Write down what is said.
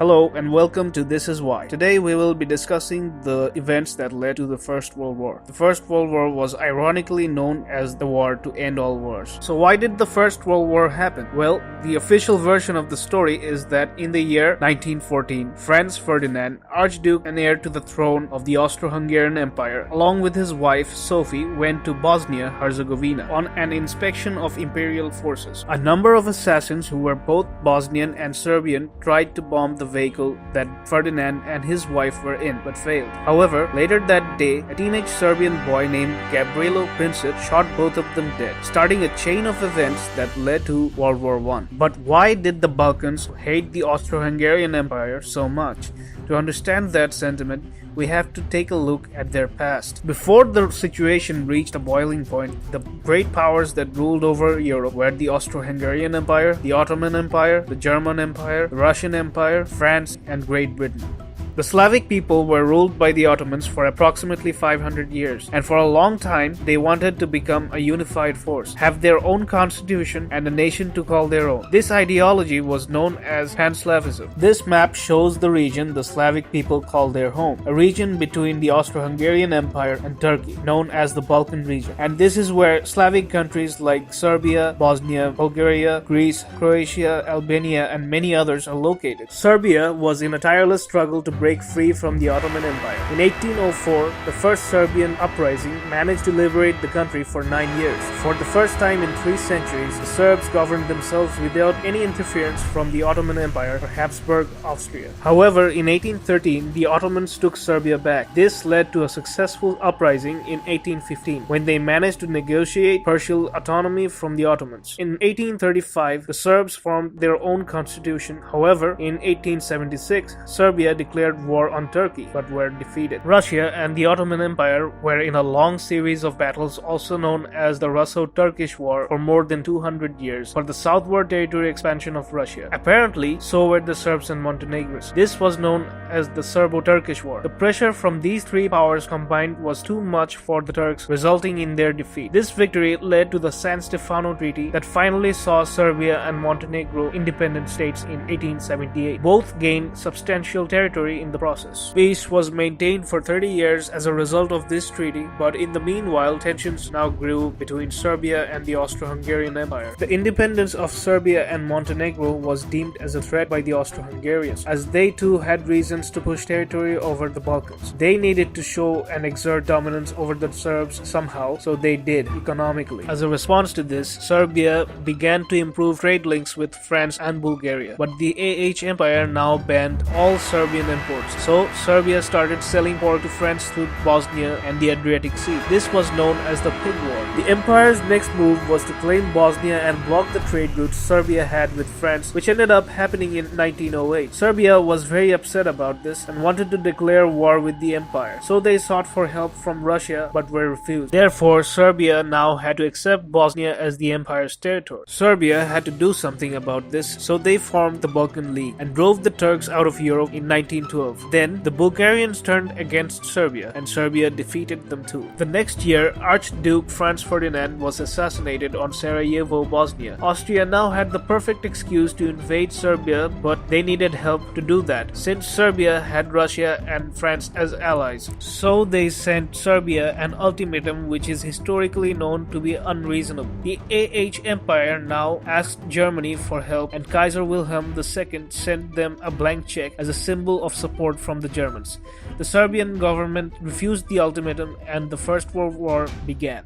Hello and welcome to This Is Why. Today we will be discussing the events that led to the First World War. The First World War was ironically known as the war to end all wars. So why did the First World War happen? Well, the official version of the story is that in the year 1914, Franz Ferdinand, Archduke and heir to the throne of the Austro-Hungarian Empire, along with his wife Sophie, went to Bosnia-Herzegovina on an inspection of imperial forces. A number of assassins who were both Bosnian and Serbian tried to bomb the vehicle that Ferdinand and his wife were in, but failed. However, later that day, a teenage Serbian boy named Gavrilo Princip shot both of them dead, starting a chain of events that led to World War I. But why did the Balkans hate the Austro-Hungarian Empire so much? To understand that sentiment, we have to take a look at their past. Before the situation reached a boiling point, the great powers that ruled over Europe were the Austro-Hungarian Empire, the Ottoman Empire, the German Empire, the Russian Empire, France, and Great Britain. The Slavic people were ruled by the Ottomans for approximately 500 years, and for a long time they wanted to become a unified force, have their own constitution and a nation to call their own. This ideology was known as Pan-Slavism. This map shows the region the Slavic people call their home, a region between the Austro-Hungarian Empire and Turkey, known as the Balkan region. And this is where Slavic countries like Serbia, Bosnia, Bulgaria, Greece, Croatia, Albania, and many others are located. Serbia was in a tireless struggle to break free from the Ottoman Empire. In 1804, the first Serbian uprising managed to liberate the country for 9 years. For the first time in 3 centuries, the Serbs governed themselves without any interference from the Ottoman Empire or Habsburg Austria. However, in 1813, the Ottomans took Serbia back. This led to a successful uprising in 1815, when they managed to negotiate partial autonomy from the Ottomans. In 1835, the Serbs formed their own constitution. However, in 1876, Serbia declared war on Turkey, but were defeated. Russia and the Ottoman Empire were in a long series of battles, also known as the Russo-Turkish War, for more than 200 years for the southward territory expansion of Russia. Apparently, so were the Serbs and Montenegrins. This was known as the Serbo-Turkish War. The pressure from these 3 powers combined was too much for the Turks, resulting in their defeat. This victory led to the San Stefano Treaty that finally saw Serbia and Montenegro independent states in 1878. Both gained substantial territory in the process. Peace was maintained for 30 years as a result of this treaty, but in the meanwhile, tensions now grew between Serbia and the Austro-Hungarian Empire. The independence of Serbia and Montenegro was deemed as a threat by the Austro-Hungarians, as they too had reasons to push territory over the Balkans. They needed to show and exert dominance over the Serbs somehow, so they did, economically. As a response to this, Serbia began to improve trade links with France and Bulgaria, but the Empire now banned all Serbian imports. So Serbia started selling pork to France through Bosnia and the Adriatic Sea. This was known as the Pig War. The empire's next move was to claim Bosnia and block the trade routes Serbia had with France, which ended up happening in 1908. Serbia was very upset about this and wanted to declare war with the empire, so they sought for help from Russia but were refused. Therefore, Serbia now had to accept Bosnia as the empire's territory. Serbia had to do something about this, so they formed the Balkan League and drove the Turks out of Europe in 1912. Then, the Bulgarians turned against Serbia, and Serbia defeated them too. The next year, Archduke Franz Ferdinand was assassinated on Sarajevo, Bosnia. Austria now had the perfect excuse to invade Serbia, but they needed help to do that, since Serbia had Russia and France as allies. So they sent Serbia an ultimatum which is historically known to be unreasonable. The Empire now asked Germany for help, and Kaiser Wilhelm II sent them a blank check as a symbol of support from the Germans. The Serbian government refused the ultimatum and the First World War began.